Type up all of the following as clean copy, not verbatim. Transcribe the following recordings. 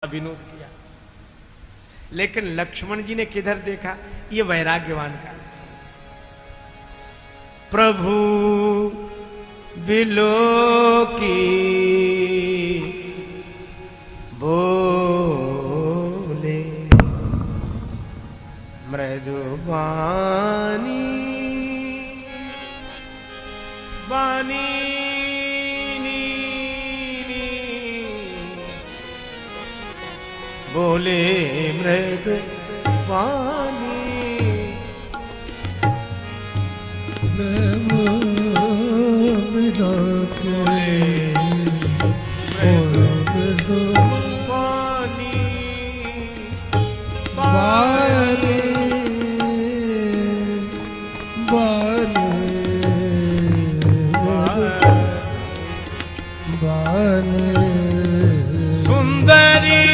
विनोद किया। लेकिन लक्ष्मण जी ने किधर देखा? ये वैराग्यवान का। प्रभु बिलो की बोले मृदुबानी बानी बोले मृदु वाणी मृदु वाणी बानी बानी सुंदरी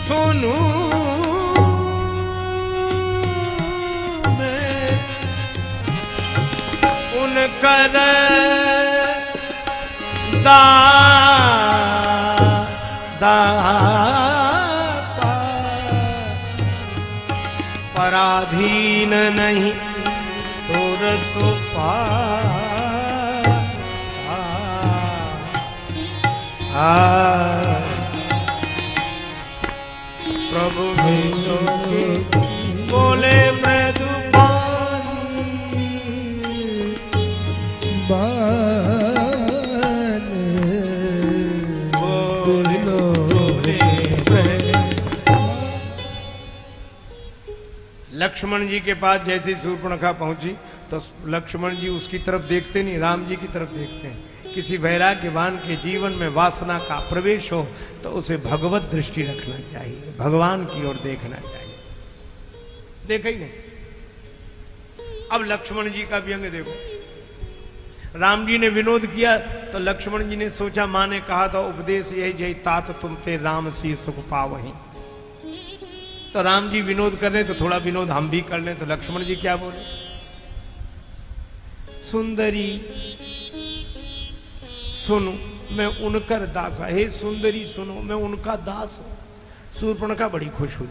सुनू मैं उनकर दासा पराधीन नहीं तोर सुपासा प्रभु बिलो बोले मृदु लक्ष्मण जी के पास जैसे शूर्पणखा पहुंची तो लक्ष्मण जी उसकी तरफ देखते नहीं, राम जी की तरफ देखते हैं। किसी वैराग्यवान के जीवन में वासना का प्रवेश हो तो उसे भगवत दृष्टि रखना चाहिए, भगवान की ओर देखना चाहिए। देखा ही नहीं। अब लक्ष्मण जी का व्यंग देखो। राम जी ने विनोद किया तो लक्ष्मण जी ने सोचा, मां ने कहा था उपदेश यही जय तात तुम ते राम सी सुख पावहीं। तो राम जी विनोद कर रहे तो थोड़ा विनोद हम भी कर लें। तो लक्ष्मण जी क्या बोले? सुंदरी सुनो मैं उनकर दास। हे सुंदरी सुनो मैं उनका दास हूं। शूर्पणखा बड़ी खुश हुई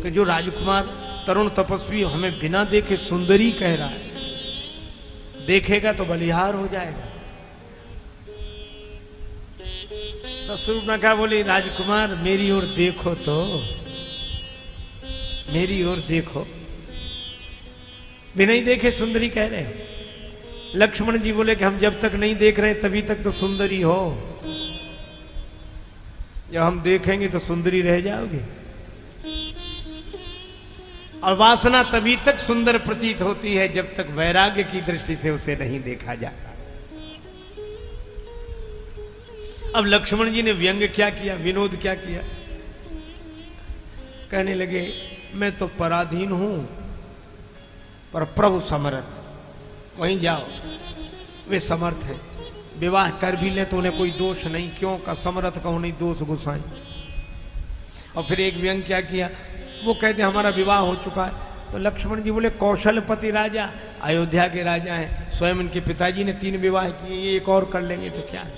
कि जो राजकुमार तरुण तपस्वी हमें बिना देखे सुंदरी कह रहा है, देखेगा तो बलिहार हो जाएगा। तो शूर्पणखा बोली, राजकुमार मेरी ओर देखो तो, मेरी ओर देखो। बिना ही देखे सुंदरी कह रहे हो। लक्ष्मण जी बोले कि हम जब तक नहीं देख रहे तभी तक तो सुंदरी हो, जब हम देखेंगे तो सुंदरी रह जाओगे। और वासना तभी तक सुंदर प्रतीत होती है जब तक वैराग्य की दृष्टि से उसे नहीं देखा जाता। अब लक्ष्मण जी ने व्यंग क्या किया, विनोद क्या किया? कहने लगे मैं तो पराधीन हूं पर प्रभु समर्थ, वहीं जाओ, वे समर्थ है। विवाह कर भी ले तो उन्हें कोई दोष नहीं, क्यों का समर्थ का नहीं दोष गुसाई। और फिर एक व्यंग क्या किया, वो कहते हमारा विवाह हो चुका है। तो लक्ष्मण जी बोले कौशलपति राजा, अयोध्या के राजा हैं, स्वयं इनके पिताजी ने 3 विवाह किए, एक और कर लेंगे तो क्या है।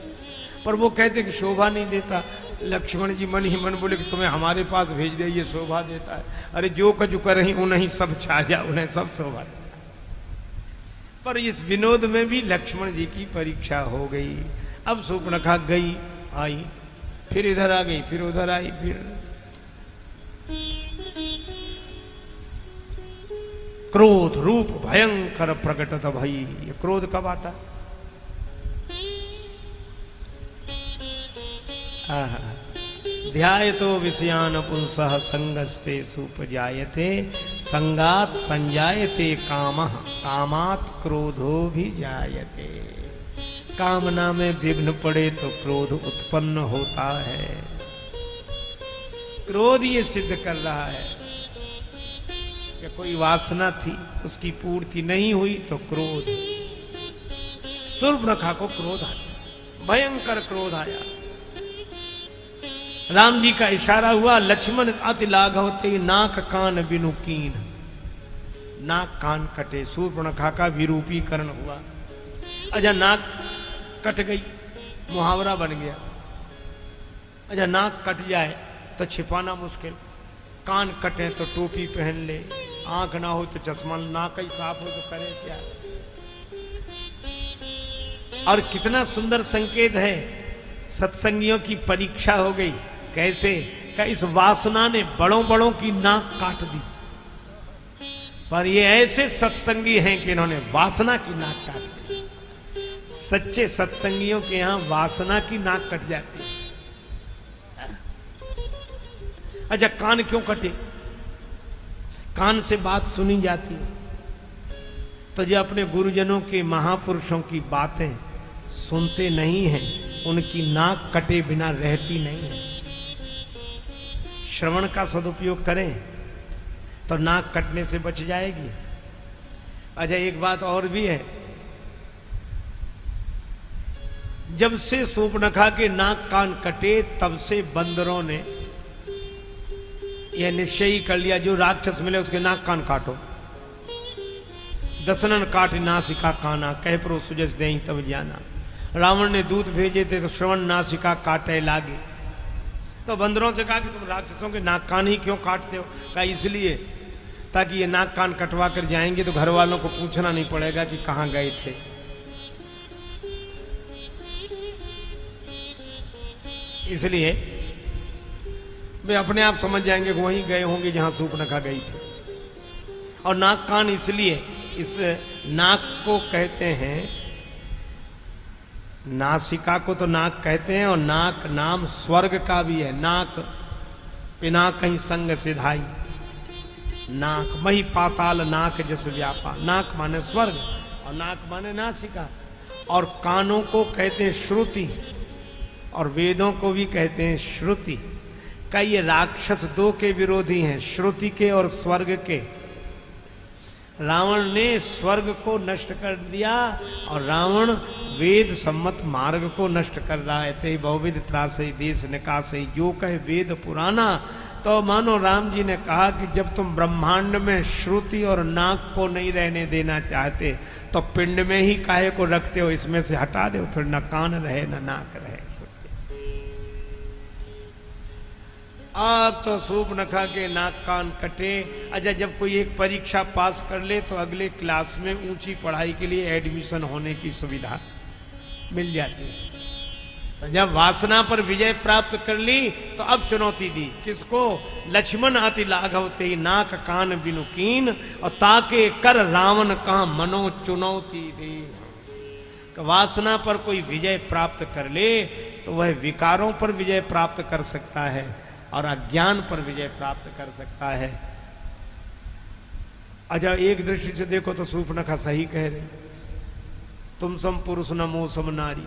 पर वो कहते कि शोभा नहीं देता। लक्ष्मण जी मन ही मन बोले कि तुम्हें हमारे पास भेज दे, ये शोभा देता है। अरे जो कजु कर रही उन्हें सब छा जा, उन्हें सब शोभा देता। पर इस विनोद में भी लक्ष्मण जी की परीक्षा हो गई। अब शूर्पणखा गई आई, फिर इधर आ गई, फिर उधर आई, फिर क्रोध रूप भयंकर प्रकटत भई। ये क्रोध कब आता? ध्यायतो विषयान पुंसः संगस्ते सुपजायते संगात संजायते कामः कामात क्रोधो भी जायते। कामना में विघ्न पड़े तो क्रोध उत्पन्न होता है। क्रोध ये सिद्ध कर रहा है कि कोई वासना थी उसकी पूर्ति नहीं हुई तो क्रोध। शूर्पणखा को क्रोध आया, भयंकर क्रोध आया। राम जी का इशारा हुआ, लक्ष्मण अति लाघवते नाक कान बिनु कीन, नाक कान कटे। शूर्पणखा का विरूपीकरण हुआ। अच्छा नाक कट गई, मुहावरा बन गया। अच्छा, नाक कट जाए तो छिपाना मुश्किल, कान कटे तो टोपी पहन ले, आंख ना हो तो चश्मा, नाक ही साफ हो तो करे क्या। और कितना सुंदर संकेत है, सत्संगियों की परीक्षा हो गई। कैसे? क्या इस वासना ने बड़ों बड़ों की नाक काट दी, पर ये ऐसे सत्संगी हैं कि इन्होंने वासना की नाक काट दी। सच्चे सत्संगियों के यहां वासना की नाक कट जाती है। अच्छा, कान क्यों कटे? कान से बात सुनी जाती है, तो जो अपने गुरुजनों के महापुरुषों की बातें सुनते नहीं हैं, उनकी नाक कटे बिना रहती नहीं है। श्रवण का सदुपयोग करें तो नाक कटने से बच जाएगी। अच्छा, एक बात और भी है, जब से सूर्पनखा के नाक कान कटे तब से बंदरों ने यह निश्चय ही कर लिया, जो राक्षस मिले उसके नाक कान काटो। दसनन काट नासिका काना, कह प्रो सुजस देई तब जाना। रावण ने दूत भेजे थे तो श्रवण नासिका काटे लागे। तो बंदरों से कहा कि तुम राक्षसों के नाक कान ही क्यों काटते हो? कहा इसलिए ताकि ये नाक कान कटवा कर जाएंगे तो घर वालों को पूछना नहीं पड़ेगा कि कहां गए थे। इसलिए वे अपने आप समझ जाएंगे कि वहीं गए होंगे जहां सूर्पनखा गई थी। और नाक कान इसलिए, इस नाक को कहते हैं, नासिका को तो नाक कहते हैं, और नाक नाम स्वर्ग का भी है। नाक पिना कहीं संग सिधाई, नाक मही पाताल नाक जस व्यापा। नाक माने स्वर्ग और नाक माने नासिका। और कानों को कहते हैं श्रुति, और वेदों को भी कहते हैं श्रुति। का ये राक्षस दो के विरोधी हैं, श्रुति के और स्वर्ग के। रावण ने स्वर्ग को नष्ट कर दिया और रावण वेद सम्मत मार्ग को नष्ट कर रहा है। ते बहुविध त्रासई देश निकासई, जो कहे वेद पुराना। तो मानो राम जी ने कहा कि जब तुम ब्रह्मांड में श्रुति और नाक को नहीं रहने देना चाहते तो पिंड में ही काहे को रखते हो, इसमें से हटा दो, फिर न कान रहे न नाक रहे। अब तो सूर्पनखा के नाक कान कटे। अच्छा, जब कोई एक परीक्षा पास कर ले तो अगले क्लास में ऊंची पढ़ाई के लिए एडमिशन होने की सुविधा मिल जाती है। तो जब वासना पर विजय प्राप्त कर ली तो अब चुनौती दी किसको? लक्ष्मण अति लाघव ते नाक कान बिनु कीन, और ताके कर रावण का मनो चुनौती दी। वासना पर कोई विजय प्राप्त कर ले तो वह विकारों पर विजय प्राप्त कर सकता है और अज्ञान पर विजय प्राप्त कर सकता है। अच्छा, एक दृष्टि से देखो तो सूर्पनखा सही कह रहे, तुम सम पुरुष न मोह सम नारी।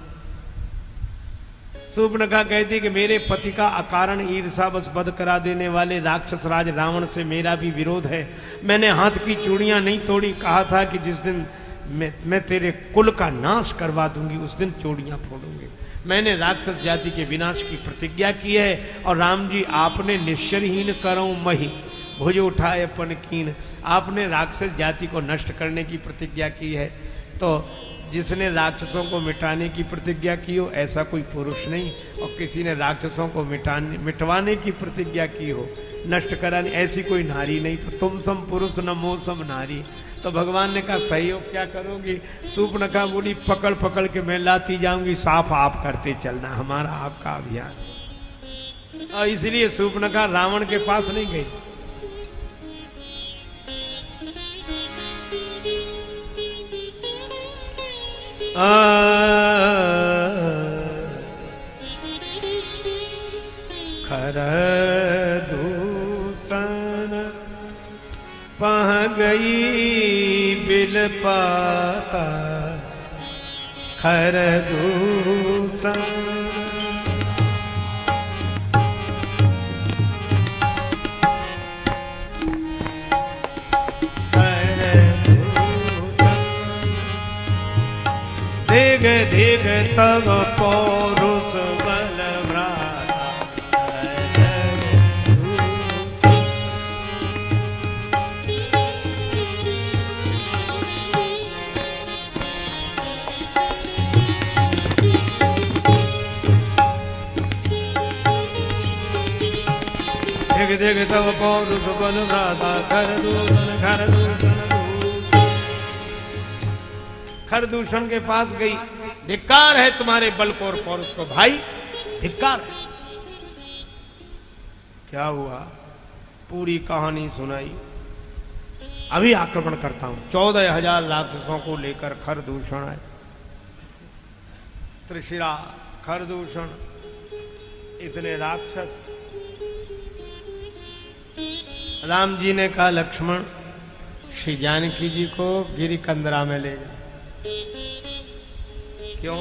सूर्पनखा कहती कि मेरे पति का अकारण ईर्षा बस बध करा देने वाले राक्षस राज रावण से मेरा भी विरोध है। मैंने हाथ की चूड़ियां नहीं तोड़ी, कहा था कि जिस दिन मैं तेरे कुल का नाश करवा दूंगी उस दिन चूड़ियां फोड़ूंगी। मैंने राक्षस जाति के विनाश की प्रतिज्ञा की है, और राम जी आपने निश्चरहीन करो मही भुज उठाए अपन कीन। आपने राक्षस जाति को नष्ट करने की प्रतिज्ञा की है, तो जिसने राक्षसों को मिटाने की प्रतिज्ञा की हो ऐसा कोई पुरुष नहीं, और किसी ने राक्षसों को मिटवाने की प्रतिज्ञा की हो, नष्ट कराने, ऐसी कोई नारी नहीं। तो तुम सम पुरुष न मोह सम नारी। तो भगवान ने कहा सहयोग क्या करोगी? सूर्पनखा बोली पकड़ पकड़ के मैं लाती जाऊंगी, साफ आप करते चलना, हमारा आपका अभियान। और इसलिए सूर्पनखा रावण के पास नहीं गई। खर दूषण पह गई बिल पाता, खर दूषण देग देग तब पौरुष बल भ्राता। धिग धिग तव पौरुष बल भ्राता खरदूषण के पास गई। धिक्कार है तुम्हारे बल को और पौरुष को भाई, धिक्कार है। क्या हुआ? पूरी कहानी सुनाई। अभी आक्रमण करता हूं। 14,000 राक्षसों को लेकर खरदूषण आए। त्रिशिरा, खरदूषण, इतने राक्षस। राम जी ने कहा लक्ष्मण, श्री जानकी जी को गिरी कंदरा में ले जा। क्यों?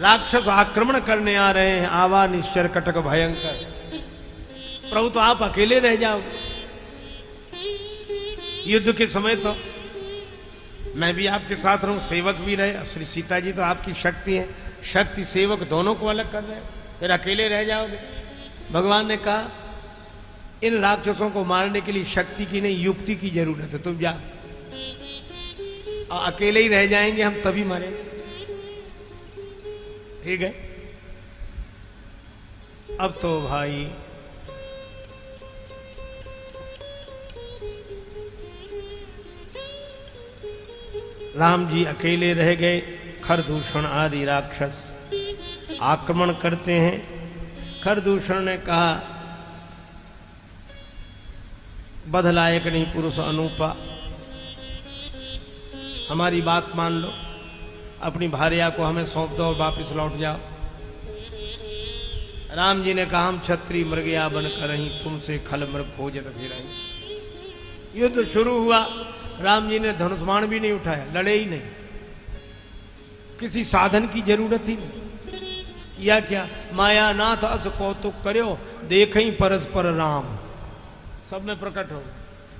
राक्षस आक्रमण करने आ रहे हैं, आवा निश्चर कटक भयंकर। प्रभु तो आप अकेले रह जाओ। युद्ध के समय तो मैं भी आपके साथ रहूं, सेवक भी रहे। श्री सीता जी तो आपकी शक्ति है, शक्ति सेवक दोनों को अलग कर रहे हैं, फिर अकेले रह जाओगे। भगवान ने कहा इन राक्षसों को मारने के लिए शक्ति की नहीं, युक्ति की जरूरत है। तुम जा, और अकेले ही रह जाएंगे हम, तभी मरेंगे। ठीक है? अब तो भाई राम जी अकेले रह गए। खरदूषण आदि राक्षस आक्रमण करते हैं। खरदूषण ने कहा बधलायक नहीं पुरुष अनूपा, हमारी बात मान लो, अपनी भार्या को हमें सौंप दो और वापिस लौट जाओ। राम जी ने कहा हम क्षत्रिय मृगया बनकर ही तुमसे खल मृग खोजत फिर। युद्ध शुरू हुआ। राम जी ने धनुष्बाण भी नहीं उठाया, लड़े ही नहीं, किसी साधन की जरूरत ही नहीं। या क्या? मायानाथ अस कौतुक करो, देखें परस्पर राम। सब में प्रकट हो।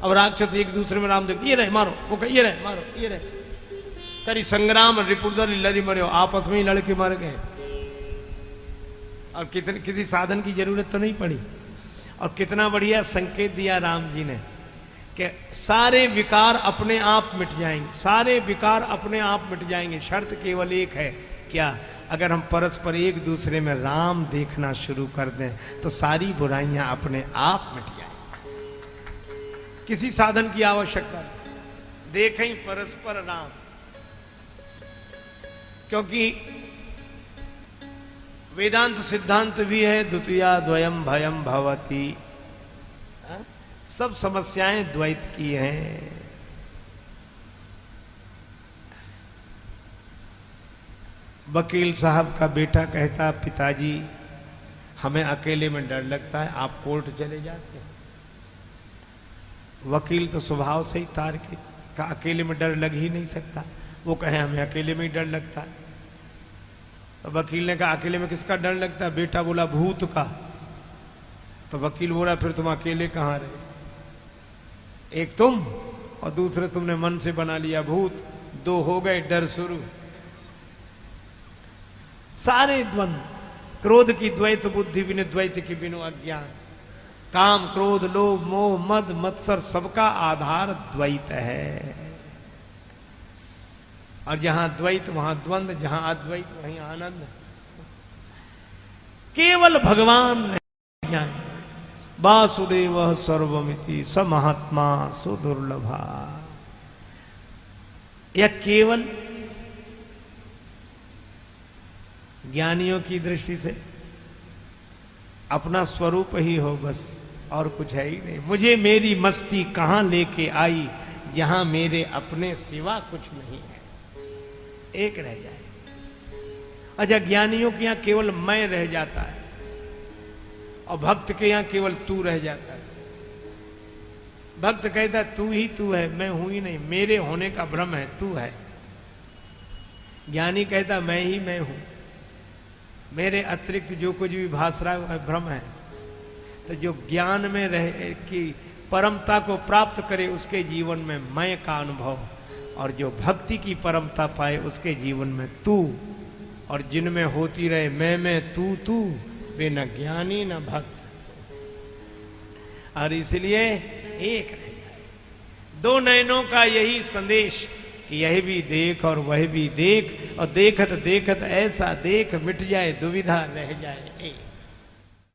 अब राक्षस एक दूसरे में राम देख, ये रहे मारो, वो ये रहे मारो, ये रहे करी संग्राम रिपुदर लड़ी मरो, आपस में ही लड़के मर गए। और कितने किसी साधन की जरूरत तो नहीं पड़ी। और कितना बढ़िया संकेत दिया राम जी ने कि सारे विकार अपने आप मिट जाएंगे, सारे विकार अपने आप मिट जाएंगे। शर्त केवल एक है, क्या? अगर हम परस्पर एक दूसरे में राम देखना शुरू कर दें तो सारी बुराइयां अपने आप मिट जाएंगी, किसी साधन की आवश्यकता नहीं। देखें परस्पर राम, क्योंकि वेदांत सिद्धांत भी है द्वितीया द्वयम भयम भवति। सब समस्याएं द्वैत की हैं। वकील साहब का बेटा कहता पिताजी हमें अकेले में डर लगता है, आप कोर्ट चले जाते हैं। वकील तो स्वभाव से ही तार्किक का, अकेले में डर लग ही नहीं सकता। वो कहे हमें अकेले में ही डर लगता है। तो वकील ने कहा अकेले में किसका डर लगता है? बेटा बोला भूत का। तो वकील बोला फिर तुम अकेले कहां रहे? एक तुम और दूसरे तुमने मन से बना लिया भूत, दो हो गए, डर शुरू। सारे द्वंद, क्रोध की द्वैत बुद्धि बिनु द्वैत की बिनु अज्ञान, काम क्रोध लोभ मोह मद मत्सर, सबका आधार द्वैत है। और जहां द्वैत वहां द्वंद, जहां अद्वैत वहीं आनंद। केवल भगवान ज्ञान। वासुदेव सर्वमिति स महात्मा सुदुर्लभा। यह केवल ज्ञानियों की दृष्टि से अपना स्वरूप ही हो, बस और कुछ है ही नहीं। मुझे मेरी मस्ती कहां लेके आई, जहां मेरे अपने सिवा कुछ नहीं है। एक रह जाए। अच्छा, ज्ञानियों के यहां केवल मैं रह जाता है और भक्त के यहां केवल तू रह जाता है। भक्त कहता तू ही तू है, मैं हूं ही नहीं, मेरे होने का भ्रम है, तू है। ज्ञानी कहता मैं ही मैं हूं, मेरे अतिरिक्त जो कुछ भी भास रहा है वह भ्रम है। तो जो ज्ञान में रहे कि परमता को प्राप्त करे, उसके जीवन में मैं का अनुभव, और जो भक्ति की परमता पाए उसके जीवन में तू, और जिनमें होती रहे मैं तू तू, वे न ज्ञानी न भक्त। और इसलिए एक रह जाए। दो नयनों का यही संदेश कि यह भी देख और वह भी देख, और देखत देखत ऐसा देख मिट जाए दुविधा रह जाए एक।